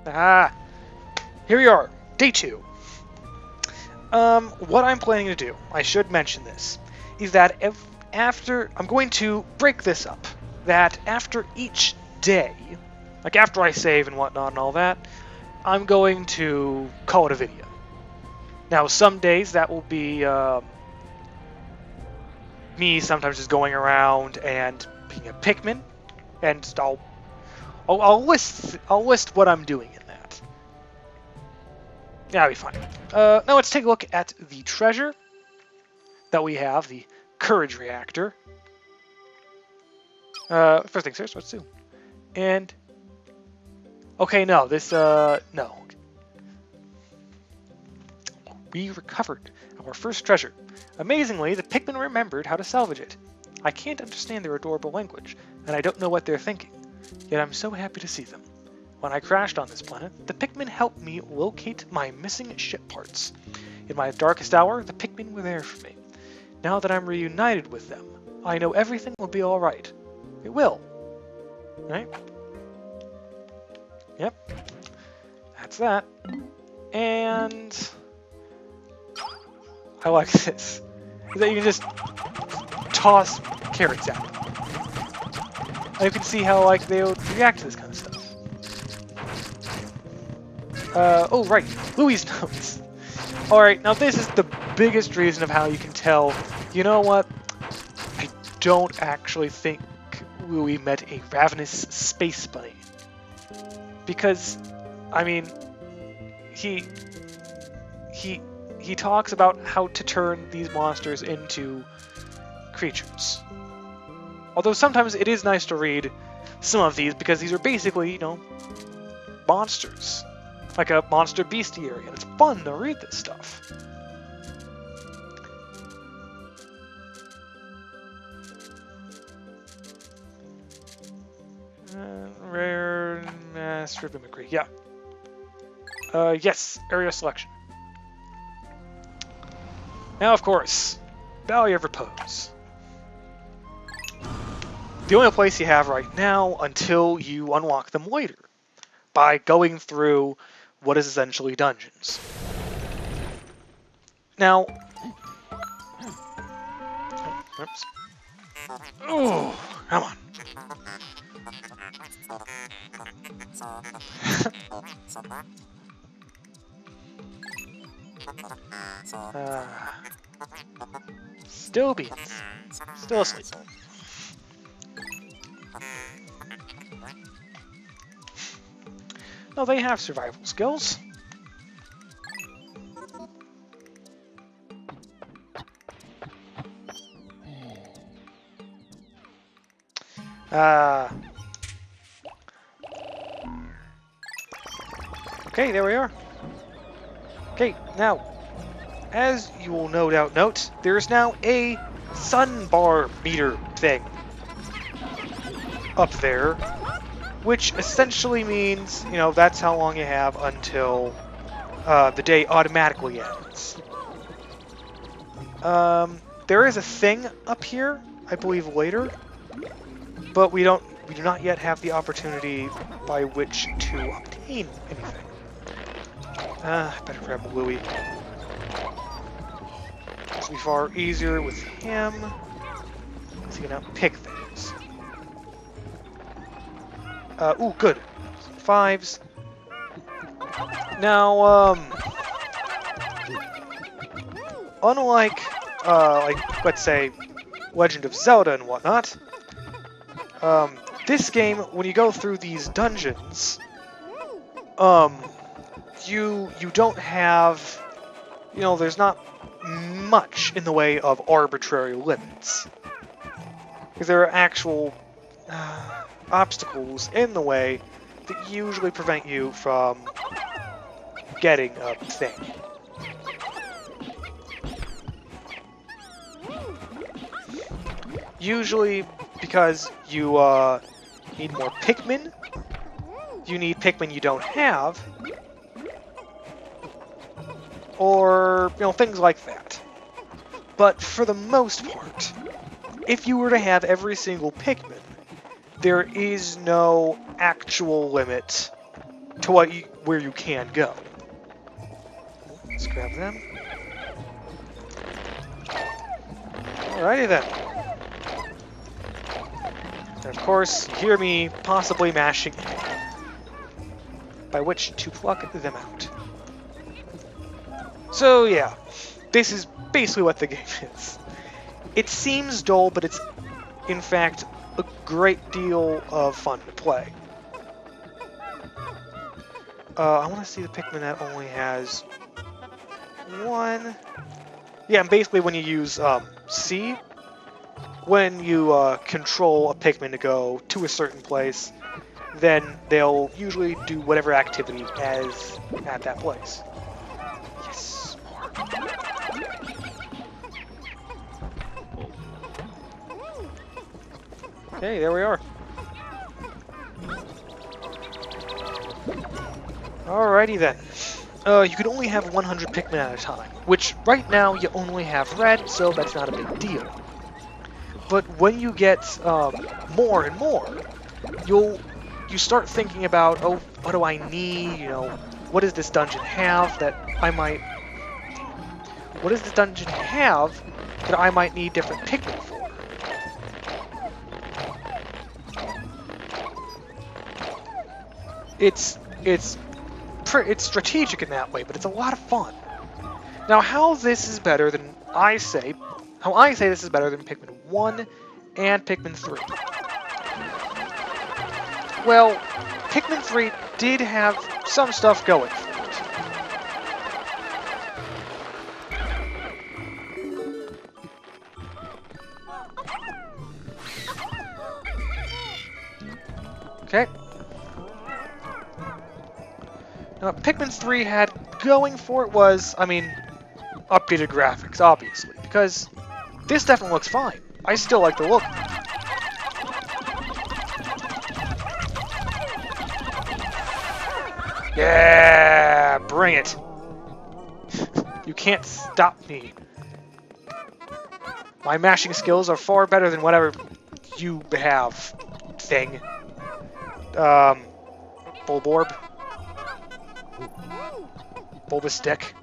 Here we are, day 2. What I'm planning to do, I should mention this, is that I'm going to break this up. That after each day, like after I save and whatnot and all that, I'm going to call it a video. Now, some days that will be me sometimes just going around and being a Pikmin, and I'll list what I'm doing in that. That'll be fine. Now let's take a look at the treasure that we have, the courage reactor. First things first, let's do. And okay, no, this no. We recovered our first treasure. Amazingly, the Pikmin remembered how to salvage it. I can't understand their adorable language, and I don't know what they're thinking. Yet I'm so happy to see them. When I crashed on this planet, the Pikmin helped me locate my missing ship parts. In my darkest hour, the Pikmin were there for me. Now that I'm reunited with them, I know everything will be alright. It will. Right? Yep. That's that. And I like this. Is that you can just toss carrots at them. And you can see how like they would react to this kind of stuff. Oh right, Louie's notes. Alright, now this is the biggest reason of how you can tell, you know what, I don't actually think Louie met a ravenous space bunny. Because, I mean, he talks about how to turn these monsters into creatures. Although sometimes it is nice to read some of these because these are basically, you know, monsters. Like a monster bestiary, and it's fun to read this stuff. Rare master mimicry, yeah. Yes, area selection. Now, of course, Valley of Repose. The only place you have right now until you unlock them later, by going through what is essentially dungeons. Now, oops. Oh, come on. Still beans. Still asleep. No, they have survival skills. Okay, there we are. Okay, now, as you will no doubt note, there's now a sun bar meter thing up there, which essentially means, you know, that's how long you have until the day automatically ends. There is a thing up here, I believe later, but we do not yet have the opportunity by which to obtain anything. Better grab Louie. This will be far easier with him, so he can now pick things. Ooh, good. 5s. Now, unlike, like, let's say, Legend of Zelda and whatnot, this game, when you go through these dungeons, you don't have, you know, there's not much in the way of arbitrary limits. Because there are actual obstacles in the way that usually prevent you from getting a thing. Usually because you need more Pikmin, you need Pikmin you don't have, or, you know, things like that. But for the most part, if you were to have every single Pikmin, there is no actual limit to where you can go. Let's grab them. Alrighty then. And of course, you hear me possibly mashing by which to pluck them out. So yeah, this is basically what the game is. It seems dull, but it's in fact a great deal of fun to play. I want to see the Pikmin that only has one. Yeah, and basically when you use C, when you control a Pikmin to go to a certain place, then they'll usually do whatever activity as at that place. Yes, more. Okay, there we are. Alrighty then. You can only have 100 Pikmin at a time, which right now you only have red, so that's not a big deal. But when you get more and more, you start thinking about, oh, what do I need? You know, what does this dungeon have that I might? What does this dungeon have that I might need different Pikmin for? It's strategic in that way, but it's a lot of fun. Now, how this is better than how I say this is better than Pikmin 1 and Pikmin 3. Well, Pikmin 3 did have some stuff going for it. Okay. Now, what Pikmin 3 had going for it was, I mean, updated graphics, obviously, because this definitely looks fine. I still like the look. Yeah, bring it. You can't stop me. My mashing skills are far better than whatever you have, thing. Bulborb. Bulbastick.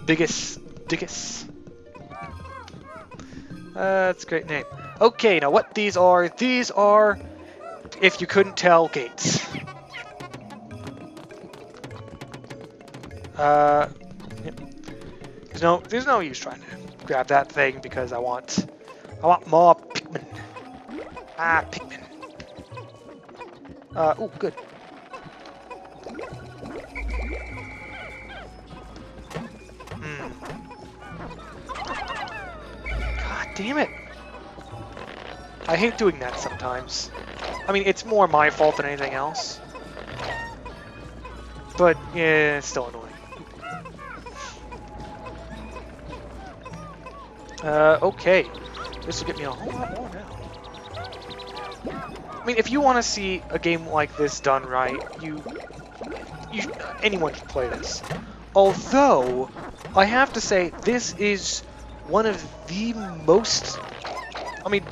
Diggus. That's a great name. Okay, now what these are, if you couldn't tell, gates. There's no use trying to grab that thing because I want more Pikmin. Pikmin. Ooh, good. God damn it. I hate doing that sometimes. I mean, it's more my fault than anything else. But, yeah, it's still annoying. Okay. This will get me a whole lot more now. I mean, if you want to see a game like this done right, anyone should play this. Although, I have to say, this is one of the most... I mean,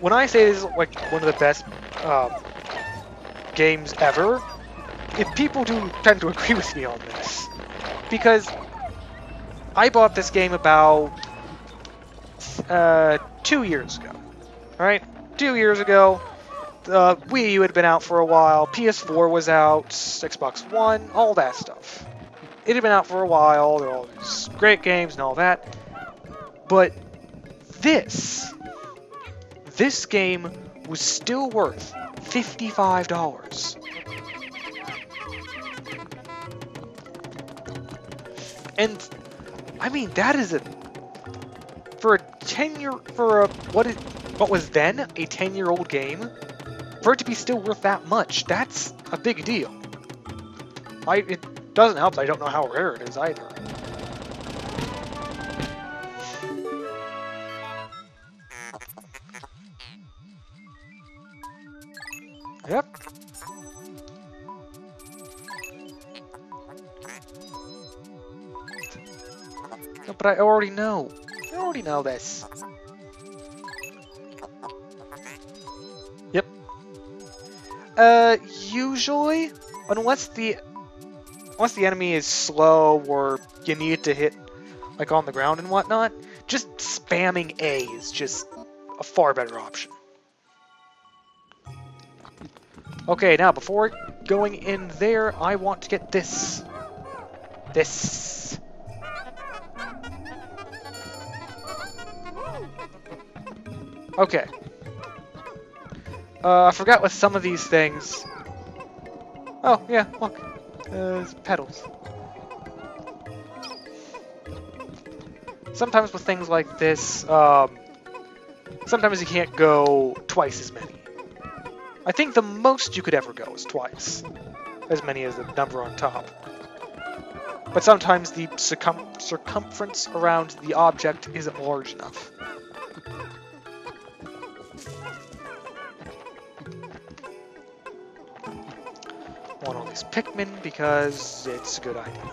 when I say this is like one of the best games ever, people do tend to agree with me on this. Because I bought this game about 2 years ago. Alright? 2 years ago. Wii U had been out for a while, PS4 was out, Xbox One, all that stuff. It had been out for a while, there were all these great games and all that. But this game was still worth $55. And I mean, that is what was then a 10-year-old game, for it to be still worth that much, that's a big deal. It doesn't help that I don't know how rare it is either. Yep. No, but I already know. I already know this. Yep. Usually, unless the enemy is slow or you need to hit like on the ground and whatnot, just spamming A is just a far better option. Okay, now before going in there, I want to get this. This. Okay. I forgot with some of these things. Oh, yeah, look. There's pedals. Sometimes with things like this, sometimes you can't go twice as many. I think the most you could ever go is twice. As many as the number on top. But sometimes the circumference around the object isn't large enough. I want all these Pikmin because it's a good idea.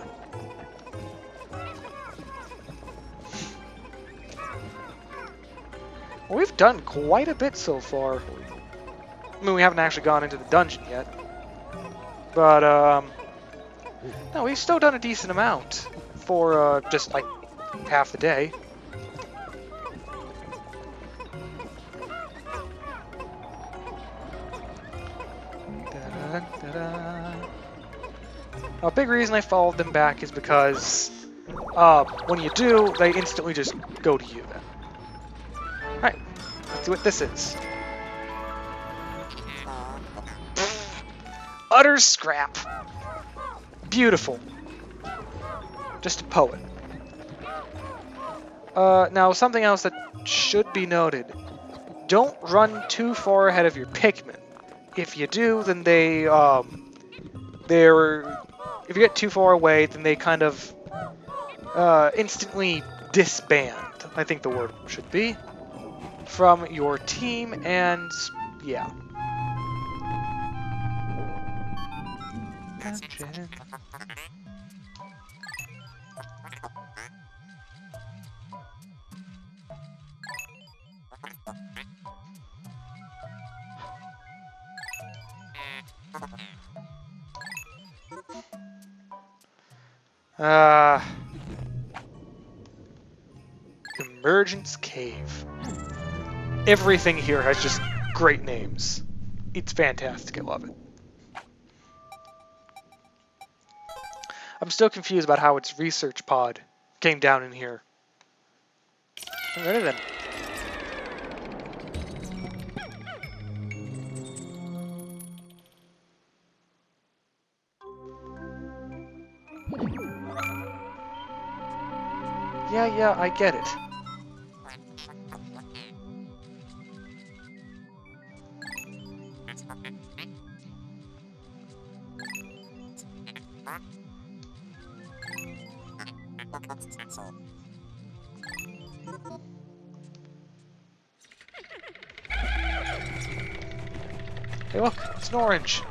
Well, we've done quite a bit so far. I mean, we haven't actually gone into the dungeon yet. But, no, we've still done a decent amount for, just, like, half the day. A big reason I followed them back is because, when you do, they instantly just go to you then. Alright, let's see what this is. Utter scrap. Beautiful. Just a poet. Now, something else that should be noted. Don't run too far ahead of your Pikmin. If you do, then if you get too far away, then they kind of, instantly disband, I think the word should be, from your team, and, yeah. Emergence Cave. Everything here has just great names. It's fantastic, I love it. I'm still confused about how its research pod came down in here. Alright then. Yeah, I get it. Hey look, it's an orange.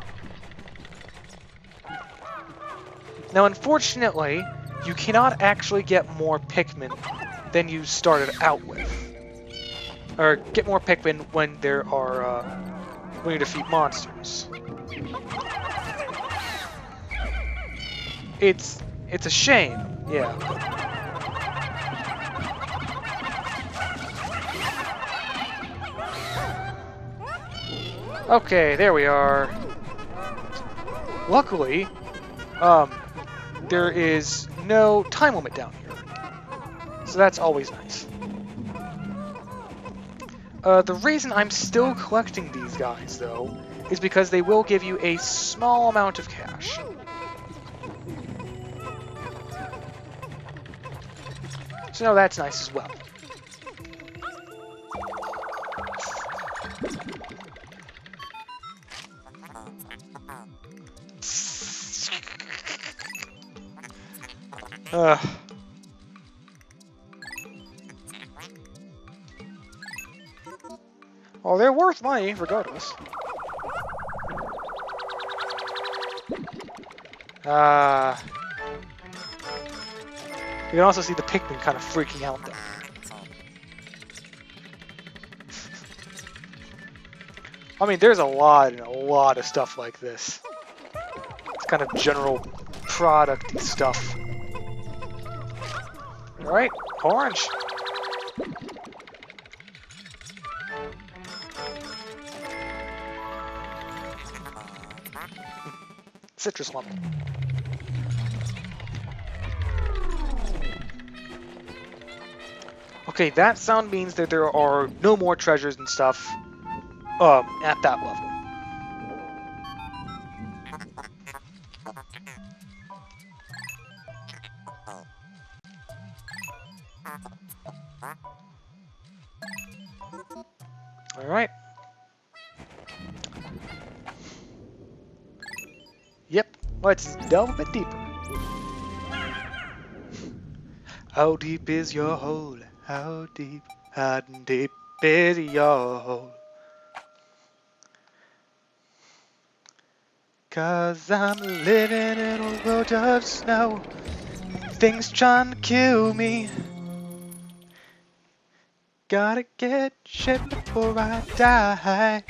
Now unfortunately, you cannot actually get more Pikmin than you started out with. Or get more Pikmin when there are, when you defeat monsters. It's a shame, yeah. Okay, there we are. Luckily, there is no time limit down here. So that's always nice. The reason I'm still collecting these guys, though, is because they will give you a small amount of cash. So now that's nice as well. Well, they're worth money, regardless. You can also see the Pikmin kind of freaking out there. I mean, there's a lot of stuff like this. It's kind of general product-y stuff. Alright, orange. Citrus lemon. Okay, that sound means that there are no more treasures and stuff at that level. Alright. Yep, let's delve a bit deeper. How deep is your hole? How deep is your hole? 'Cause I'm living in a world of snow. Things trying to kill me. Gotta get shit before I die.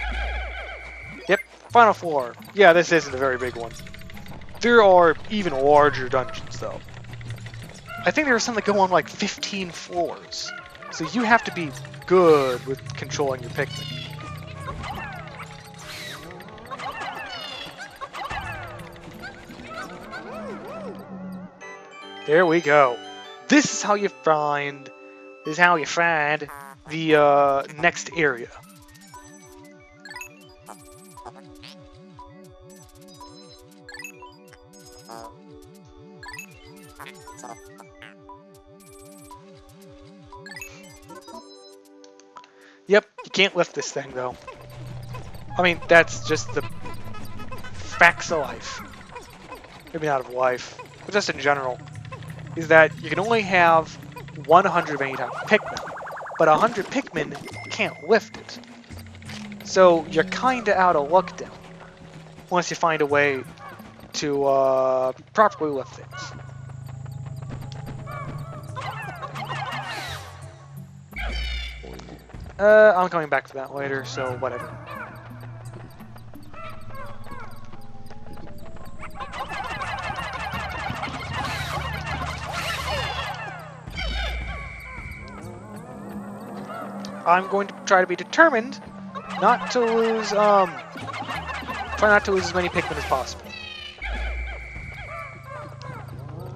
Yep, final floor. Yeah, this isn't a very big one. There are even larger dungeons, though. I think there are some that go on like 15 floors. So you have to be good with controlling your Pikmin. There we go. This is how you find the next area. Yep, you can't lift this thing though. I mean, that's just the facts of life. Maybe not of life, but just in general. Is that you can only have 100 of any type of Pikmin, but 100 Pikmin can't lift it. So you're kinda out of luck down, unless you find a way to properly lift things. I'm coming back to that later, so whatever. I'm going to try to be determined not to lose, try not to lose as many Pikmin as possible.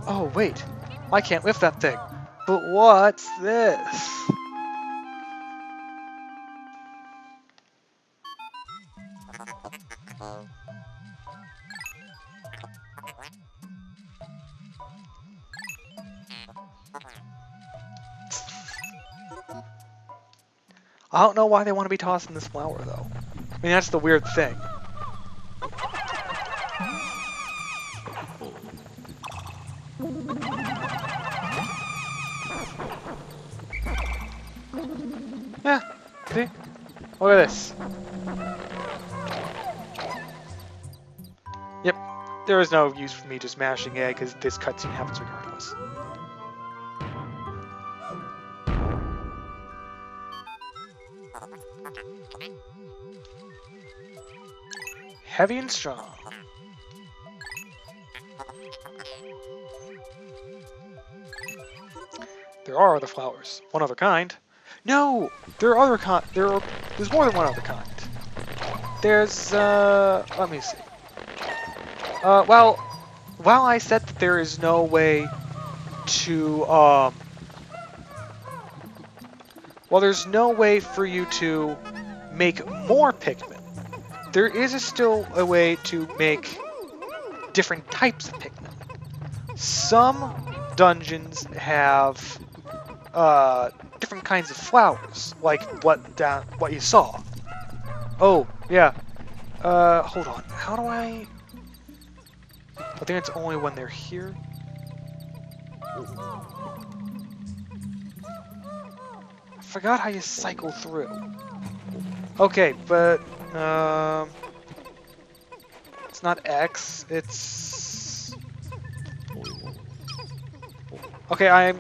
Oh, wait. I can't lift that thing. But what's this? I don't know why they want to be tossing this flower, though. I mean, that's the weird thing. Yeah, see? Look at this. Yep, there is no use for me just mashing A because this cutscene happens regardless. Heavy and strong. There are other flowers. One other kind. No! There are there's more than one other kind. There's, let me see. Well, while I said that there is no way to, well, there's no way for you to make more Pikmin. There is still a way to make different types of Pikmin. Some dungeons have different kinds of flowers, like what you saw. Oh, yeah. Hold on. How do I think it's only when they're here. I forgot how you cycle through. Okay, but it's not X, it's... Okay, I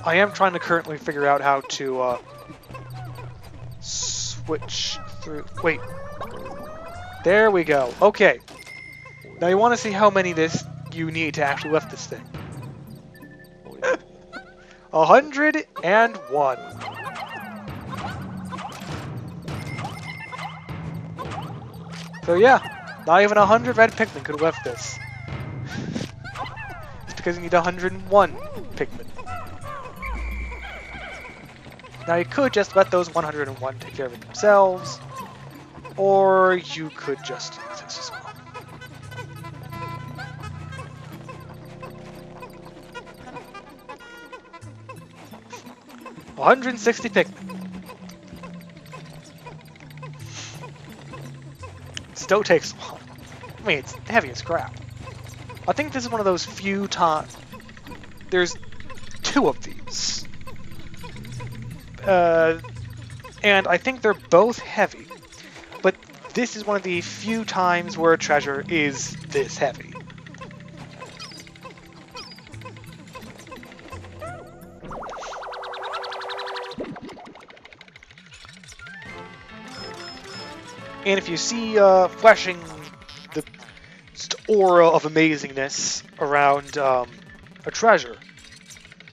am trying to currently figure out how to switch through... Wait. There we go. Okay. Now you want to see how many you need to actually lift this thing. 101. So yeah, not even 100 red Pikmin could lift this. It's because you need 101 Pikmin. Now you could just let those 101 take care of it themselves, or you could just do this as well. $160 Pikmin. Still takes long. I mean, it's heavy as crap. I think this is one of those few times. There's 2 of these. And I think they're both heavy. But this is one of the few times where a treasure is this heavy. And if you see flashing the aura of amazingness around a treasure,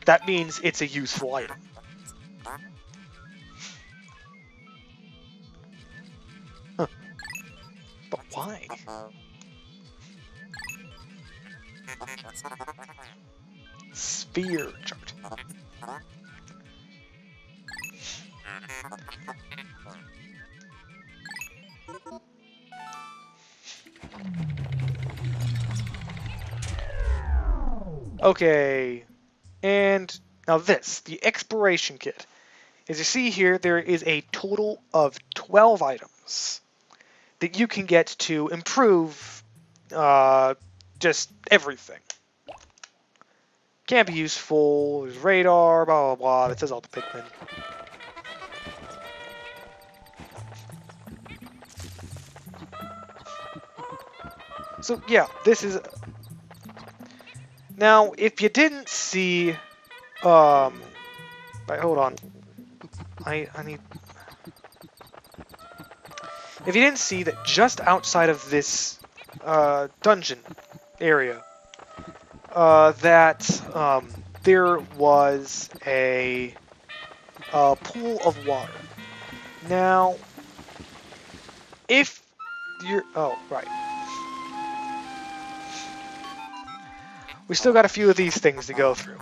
that means it's a useful item. Huh. But why? Sphere chart. Okay, and now this, the exploration kit. As you see here, there is a total of 12 items that you can get to improve just everything. Can be useful, there's radar, blah blah blah, that says all the Pikmin. So yeah, this is... Now, if you didn't see... Right, hold on. I need... If you didn't see that just outside of this dungeon area, there was a pool of water. Now, if you're... Oh, right. We still got a few of these things to go through.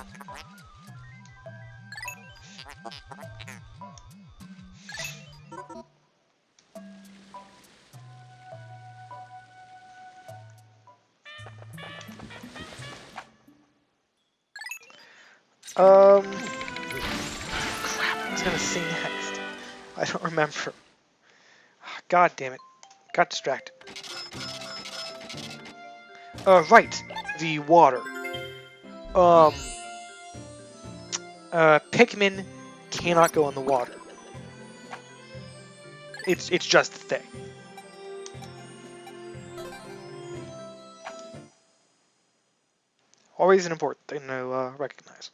Crap, I was gonna say next. I don't remember. God damn it. Got distracted. Right. The water. Pikmin cannot go in the water. It's just a thing. Always an important thing to recognize.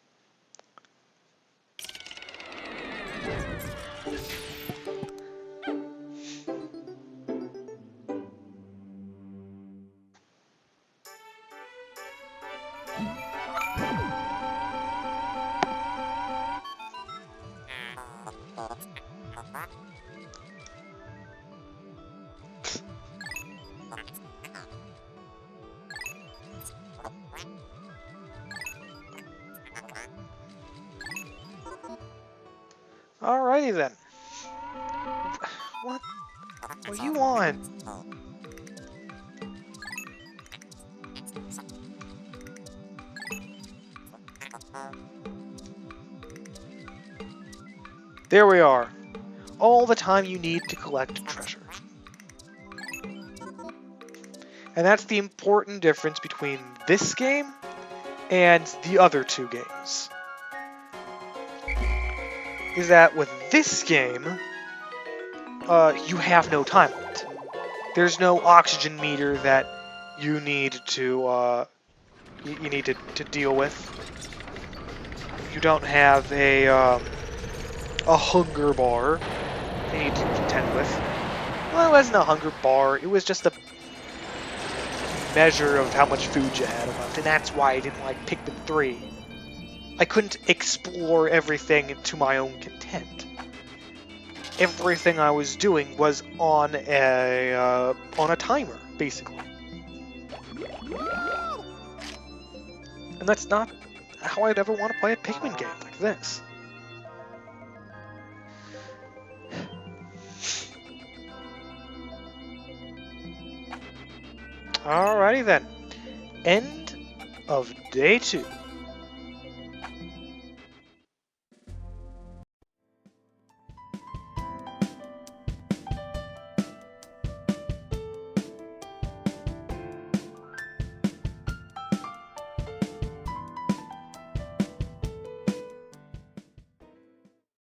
Alrighty then. What do you want? There we are. All the time you need to collect treasure. And that's the important difference between this game and the other 2 games. Is that with this game, you have no time limit. There's no oxygen meter that you need to to deal with. You don't have a hunger bar you need to contend with. Well, it wasn't a hunger bar, it was just a measure of how much food you had left, and that's why I didn't like Pikmin 3. I couldn't explore everything to my own content. Everything I was doing was on a timer, basically. And that's not how I'd ever want to play a Pikmin game like this. Alrighty then. End of day 2.